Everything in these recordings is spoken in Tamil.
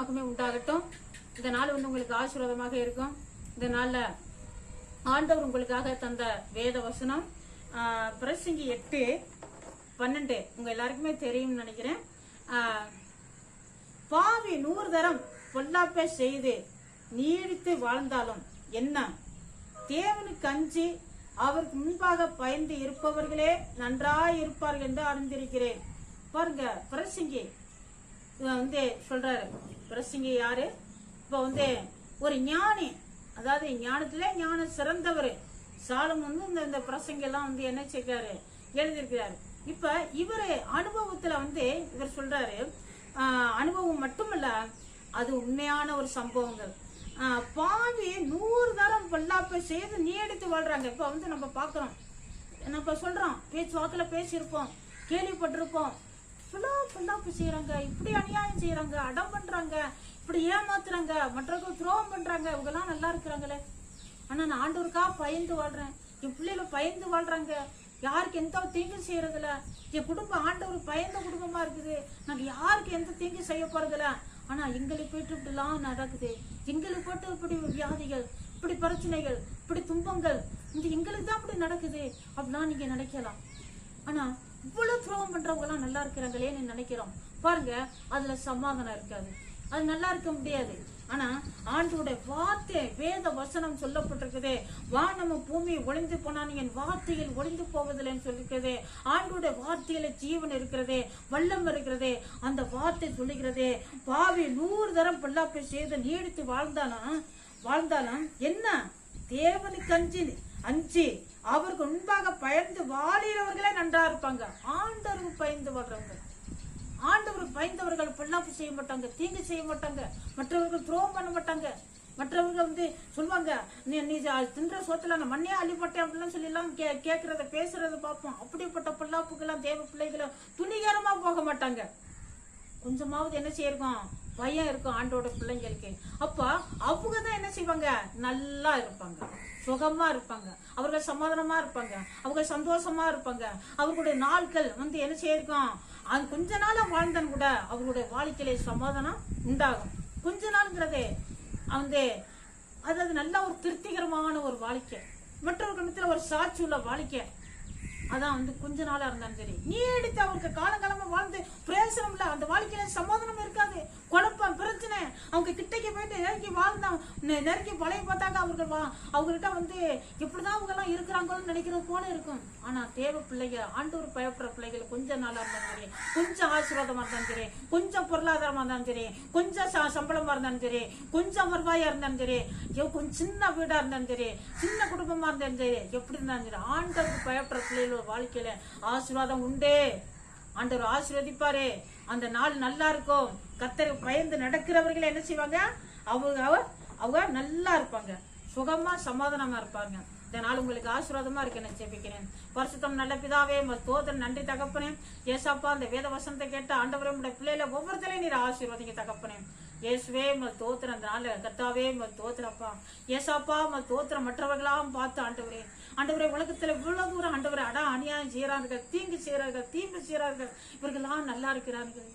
மகமே உண்டாகட்டும். இந்த நாள் வந்து உங்களுக்கு ஆசீர்வாதமாக இருக்கும். இந்த நாள்ல ஆண்டவர் உங்களுக்காக தந்த வேத வசனம் பிரசங்கி 8:12 உங்க எல்லாருக்குமே தெரியும்னு நினைக்கிறேன். பாவி 100 தரம் பொல்லாப்பை செய்து நீடித்து வாழ்ந்தாலும் என்ன, தேவனுக்கு அஞ்சி அவருக்கு முன்பாக பயந்து இருப்பவர்களே நன்றாய் இருப்பார்கள் என்று அறிந்திருக்கிறேன். பாருங்க, பிரசங்கி வந்து சொல்றாரு. பிரசங்கி யாரு? இப்ப வந்து ஒரு ஞானி, அதாவது ஞானத்துல ஞானம் சிறந்தவர் சாலமோன் வந்து இந்த பிரசங்கி எல்லாம் வந்து என்ன செய்யறாரு, எழுதியிருக்கிறாரு. இப்ப இவரு அனுபவத்துல வந்து இவர் சொல்றாரு, அனுபவம் மட்டுமல்ல, அது உண்மையான ஒரு சம்பவங்கள். பாவி 100 தரம் பொல்லாப்பை செய்து நீடித்து வாழ்றாங்க. இப்ப வந்து நம்ம பாக்குறோம், நம்ம சொல்றோம், பேச்சு வாக்குல பேசியிருப்போம், கேள்விப்பட்டிருப்போம், பொல்லாப்பு செய்யறாங்க, இப்படி அநியாயம் செய்யறாங்க, அடம் பண்றாங்க, இப்படி ஏமாத்துறாங்க, மற்றவர்கள் துரோகம் பண்றாங்க, இவங்க எல்லாம் நல்லா இருக்கிறாங்களே. ஆனா நான் ஆண்டவருக்கா பயந்து வாழ்றேன், என் பிள்ளைகள் பயந்து வாழ்றாங்க, யாருக்கு எந்த தீங்கு செய்யறதில்ல, என் குடும்பம் ஆண்டவருக்கு பயந்த குடும்பமா இருக்குது, நாங்க யாருக்கு எந்த தீங்கு செய்ய போறதில்ல. ஆனா எங்களுக்கு போயிட்டு இப்படிலாம் நடக்குது, எங்களுக்கு போட்டு இப்படி வியாதிகள், இப்படி பிரச்சனைகள், இப்படி துன்பங்கள், இந்த எங்களுக்கு தான் இப்படி நடக்குது அப்படின்னா நீங்க நினைக்கலாம். ஆனா இவ்வளவு துரோகம் பண்றவங்க எல்லாம் நல்லா இருக்கிறாங்களேன்னு நினைக்கிறோம். பாருங்க, அதுல சமாதானம் இருக்காது, அது நல்லா இருக்க முடியாது. ஆனா ஆண்டோட வார்த்தை வேத வசனம் சொல்லப்பட்டிருக்குது, வானமும் பூமி ஒளிந்து போனான் என் வார்த்தையில் ஒளிந்து போவதில்லைன்னு சொல்லிருக்கிறது. ஆண்டோட வார்த்தையில ஜீவன் இருக்கிறதே, வல்லம் இருக்கிறதே. அந்த வார்த்தை சொல்லுகிறதே, பாவி 100 தரம் பொல்லாப்பை செய்து நீடித்து வாழ்ந்தாலும் என்ன, தேவனுக்கு அஞ்சி அவருக்கு முன்பாக பயந்து வாழிறவர்களே நன்றா இருப்பாங்க. ஆண்டவருக்கு பயந்து வாழ்றவங்க, ஆண்டவருக்கு பயந்தவர்கள் பொல்லாப்பு செய்ய மாட்டாங்க, தீங்கு செய்ய மாட்டாங்க, மற்றவர்கள் துரோகம் பண்ண மாட்டாங்க. மற்றவர்கள் வந்து சொல்லுவாங்க, நீ தின்ற சோத்துல நான் மண்ணே அள்ளிப்பட்டேன் அப்படிலாம் சொல்லி எல்லாம் கேட்கறத பேசுறத பார்ப்போம். அப்படிப்பட்ட பொல்லாப்புக்கெல்லாம் தேவ பிள்ளைகளை துணிகரமா போக மாட்டாங்க. கொஞ்சமாவது என்ன செய்யிருக்கோம், பயம் இருக்கும் ஆண்டோட பிள்ளைங்களுக்கு. அப்ப அவங்க தான் என்ன செய்வாங்க, நல்லா இருப்பாங்க, சுகமா இருப்பாங்க, அவர்கள் சமாதானமா இருப்பாங்க, அவங்க சந்தோஷமா இருப்பாங்க. அவர்களுடைய நாட்கள் வந்து என்ன செய்யிருக்கோம், அது கொஞ்ச நாளா வாழ்ந்தான்னு கூட அவர்களுடைய வாழ்க்கையில சமாதானம் உண்டாகும். கொஞ்ச நாள்ங்கிறதே வந்து அதாவது நல்ல ஒரு திருப்திகரமான ஒரு வாழ்க்கை, மற்றவர்கள் ஒரு சாட்சி உள்ள வாழ்க்கை. அதான் வந்து கொஞ்ச நாளா இருந்தாலும் சரி, நீடித்து அவருக்கு காலங்காலமா வாழ்ந்து பிரயோசனம் இல்ல, அந்த வாழ்க்கையில சமாதானம் இருக்காது, குழப்பம், பிரச்சனை. அவங்க கிட்டக்கு போயிட்டு நெருங்கி வாழ்ந்தா, நெருங்கி பழைய பார்த்தாங்க அவங்ககிட்ட வந்து எப்படிதான் அவங்க எல்லாம் இருக்கிறாங்கன்னு நினைக்கிறது போல இருக்கும். ஆனா தேவ பிள்ளைகள், ஆண்டவர் பயப்படுற பிள்ளைகள் கொஞ்ச நாளா இருந்தாலும் சரி, கொஞ்சம் ஆசீர்வாதமா இருந்தாலும் சரி, கொஞ்சம் பொருளாதாரமா இருந்தாலும் சரி, கொஞ்சம் சம்பளமா இருந்தாலும் சரி, கொஞ்சம் வருவாயா இருந்தாலும் சரி, கொஞ்சம் சின்ன வீடா இருந்தாலும் சரி, சின்ன குடும்பமா இருந்தாலும் சரி, எப்படி இருந்தாலும் சரி, ஆண்டவருக்கு பயப்படுற பிள்ளைகள் வாழ்க்கையில ஆசீர்வாதம் உண்டே. ஆண்டவர் ஆசீர்வதிப்பாரு, அந்த நாள் நல்லா இருக்கும். கர்த்தருக்கு பயந்து நடக்கிறவர்கள் என்ன செய்வாங்க, அவங்க நல்லா இருப்பாங்க, சுகமா சமாதானமா இருப்பாங்க. இந்த நாள் உங்களுக்கு ஆசீர்வாதமா இருக்கு நான் ஜெபிக்கிறேன். பரிசுத்தம் நல்ல பிதாவே, ஸ்தோத்திரம், நன்றி தகப்பனே. ஏசாப்பா, அந்த வேத வசனத்தை கேட்ட ஆண்டவரே, உடைய பிள்ளைல ஒவ்வொருத்தரையும் நீர் ஆசீர்வதிங்க தகப்பனே. இயேசுவே தோத்திரம், அந்த நாள் கர்த்தாவே தோத்திரப்பா. ஏசாப்பா தோத்திரம், மற்றவர்களாம் பார்த்து ஆண்டவரே, உலகத்துல இவ்வளவு தூரம் ஆண்டவரை அநியாயம் செய்யறார்கள், தீங்கு செய்யறார்கள், இவர்கள்லாம் நல்லா இருக்கிறார்கள்,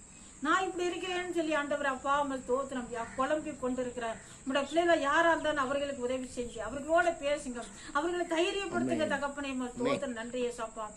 நான் இப்படி இருக்கிறேன்னு சொல்லி ஆண்டவர் அப்பா தோத்திரம் குழம்பி கொண்டு இருக்கிறார். உங்களுடைய பிள்ளைகள் யாரா இருந்தாலும் அவர்களுக்கு உதவி செஞ்சு அவர்களோட பேசுங்க, அவர்களை தைரியப்படுத்துங்க தகப்பனே. தோத்திரம், நன்றி ஏசாப்பா.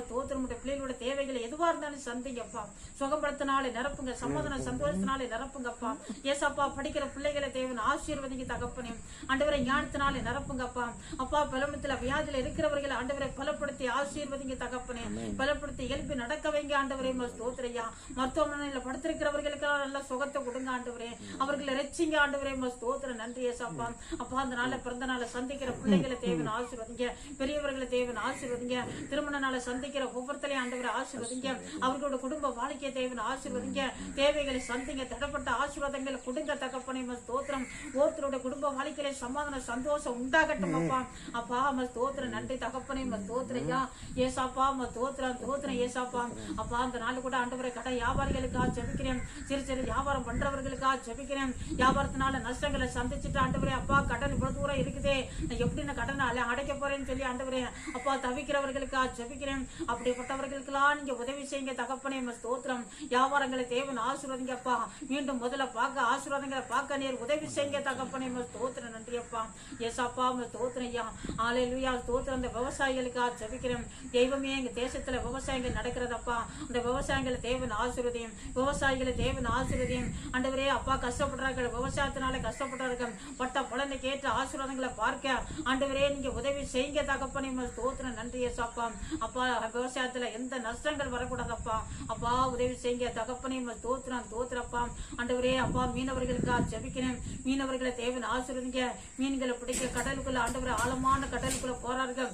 தோத்திரம், உடைய பிள்ளைகளோட தேவைகளை எதுவா இருந்தாலும் சந்திங்கப்பா, சுகப்படுத்தினாலே நிரப்புங்க, சமாதானம் சந்தோஷத்தினாலே நிரப்புங்கப்பா. ஏசாப்பா, படிக்கிற பிள்ளைகளை தேவன் ஆசீர்வதிங்க தகப்பனே. ஆண்டவரை ஞானத்தினாலே நிரப்புங்கப்பா. அப்பா, பலமத்துல வியாதியில இருக்கிறவர்களை ஆண்டவரை பலப்படுத்தி ஆசீர்வதிங்க தகப்பனே. பலப்படுத்தி எழுப்பி நடக்க வைங்க ஆண்டவரே. தோத்திரையா, மருத்துவமனையில படுத்திருக்கிறவர்களுக்கு நல்ல சுகத்தை கொடுங்க ஆண்டவரே, அவர்களை ரட்சிங்க ஆண்டவரே. ஸ்தோத்திரம், நன்றி ஏசாப்பா. அப்பா, அந்த நாள பிறந்த நாளை சந்திக்கிற பிள்ளைகளை தேவன் ஆசீர்வதிங்க, பெரியவர்களை தேவன் ஆசீர்வதிங்க, திருமண நாளை சந்திக்கிற ஒவ்வொருத்தரையும் ஆண்டவரை ஆசீர்வதிங்க, அவர்களோட குடும்ப வாழ்க்கையை தேவன் ஆசீர்வதிங்க, தேவைகளை சந்திங்க, தடப்பட்ட ஆசீர்வாதங்களை கொடுங்க தகப்பனே. ஸ்தோத்திரம், ஒருத்தரோட குடும்ப வாழ்க்கையில சமாதான சந்தோஷம் உண்டாகட்டும் அப்பா. அப்பா, ஸ்தோத்திரம், நன்றி தகப்பனே. ஸ்தோத்திரையா ஏசாப்பா, ஸ்தோத்திரம் ஏசாப்பா. அப்பா, அந்த நாள் கூட ஆண்டவரை கடை வியாபாரி வியாபாரிகளுக்காக ஜெபிக்கிறேன். சிறு சிறு வியாபாரம் பண்றவர்களுக்காக ஜெபிக்கிறேன். வியாபாரத்தினால நஷ்டங்களை சந்திச்சுட்டு ஆண்டவரே அப்பா கடன் இவ்வளவு தூரம் இருக்குதே, நான் எப்படி நான் கடனை அடைக்க போறேன்னு சொல்லி ஆண்டவரே அப்பா தவிக்கிறவர்களுக்காக ஜெபிக்கிறேன். அப்படிப்பட்டவர்களுக்கெல்லாம் நீங்க உதவி செய்யுங்க தகப்பனே. ஸ்தோத்திரம். வியாபாரங்களை தேவன் ஆசீர்வதிங்க அப்பா. மீண்டும் முதல்ல பார்க்க ஆசீர்வாதங்களை பார்க்க நீர் உதவி செய்யுங்க தகப்பனே. ஸ்தோத்திரம். நன்றி அப்பா. ஏசப்பா ஸ்தோத்திரம் ஐயா. ஹல்லேலூயா. ஸ்தோத்திரம். அந்த விவசாயிகளுக்காக ஜெபிக்கிறேன். தெய்வமே எங்க தேசத்துல விவசாயங்கள் நடக்கிறதப்பா. அந்த விவசாயிகளை தேவன் ஆசீர்வதியும். விவசாயிகளை தேவன் ஆசீர்வதியும். ஆண்டவரே அப்பா கஷ்டப்படுறார்கள், விவசாயத்தினால கஷ்டப்படுறார்கள், பட்ட பலனுக்கு ஏற்ற ஆசீர்வாதங்களை பார்க்க ஆண்டவரே நீங்க உதவி செய்யுங்க தகப்பனே. ஸ்தோத்திரம். நன்றி ஏசப்பா. அப்பா விவசாயத்துல எந்த நஷ்டங்கள் வரக்கூடாதப்பா. அப்பா உதவி செய்யுங்க தகப்பனே. ஸ்தோத்திரம். ஸ்தோத்திரப்பா. ஆண்டவரே அப்பா மீனவர்களுக்காக ஜெபிக்கிறேன். மீனவர்களை தேவன் ஆசீர்வதிங்க. மீன்களை பிடிக்க கடலுக்குள்ள ஆண்டவரே ஆழமான கடலுக்குள்ள போறார்கள்.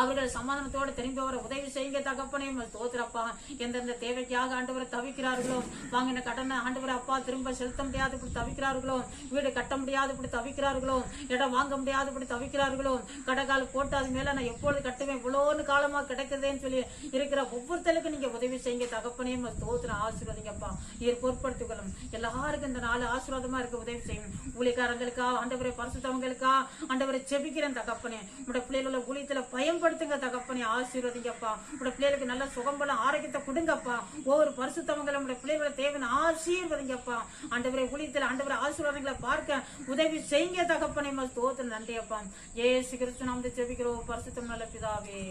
அவர்கள் சமாதானத்தோடு திரும்பி வர உதவி செய்யுங்க தகப்பனே. ஸ்தோத்திரப்பா. எந்தெந்த தேவைக்காக ஆண்டவரை தவிக்கிறார்களோ, வாங்கின கடனை ஆண்டவரை அப்பா திரும்ப செலுத்த முடியாது இப்படி தவிக்கிறார்களோ, வீடு கட்ட முடியாது இப்படி தவிக்கிறார்களோ, இடம் வாங்க முடியாது இப்படி தவிக்கிறார்களோ, கடைக்கால் போட்டு அது மேல நான் எப்பொழுது கட்டுவேன் இவ்வளோன்னு காலமா கிடைக்குதுன்னு சொல்லி இருக்கிற ஒவ்வொருத்தருக்கும் நீங்க உதவி செய்யுங்க தகப்பனே. ஸ்தோத்திரம். ஆசீர்வதிங்கப்பா. நீர் பொறுப்படுத்திக்கொள்ளும். எல்லாருக்கும் இந்த நாள் ஆசீர்வாதமா இருக்க உதவி செய்யும். ஊழியக்காரங்களுக்கா ஆண்டவரை பரிசுத்தவங்களுக்கா ஆண்டவரை ஜெபிக்கிறேன் தகப்பனே. உடைய பிள்ளைகளோட ஊழியத்துல பயன்படுத்துங்க தகப்பனே. ஆசீர்வதிங்கப்பா. உடைய பிள்ளைகளுக்கு நல்ல சுகம்பலம் ஆரோக்கியத்தை கொடுங்கப்பா. ஒவ்வொரு பரிசுத்தவங்களும் உடைய பிள்ளைகளோட தேவன் ஆசீர்வதிங்கப்பா. ஆண்டவரை ஊழியத்தில் ஆண்டவரை ஆசீர்வாதங்களை பார்க்க உதவி செய்யுங்க தகப்பனே. ஸ்தோத்திரம். நன்றி அப்பா. இயேசு கிறிஸ்து நாமத்தில் ஜெபிக்கிறோம் பரிசுத்தம் நல்ல பிதாவே.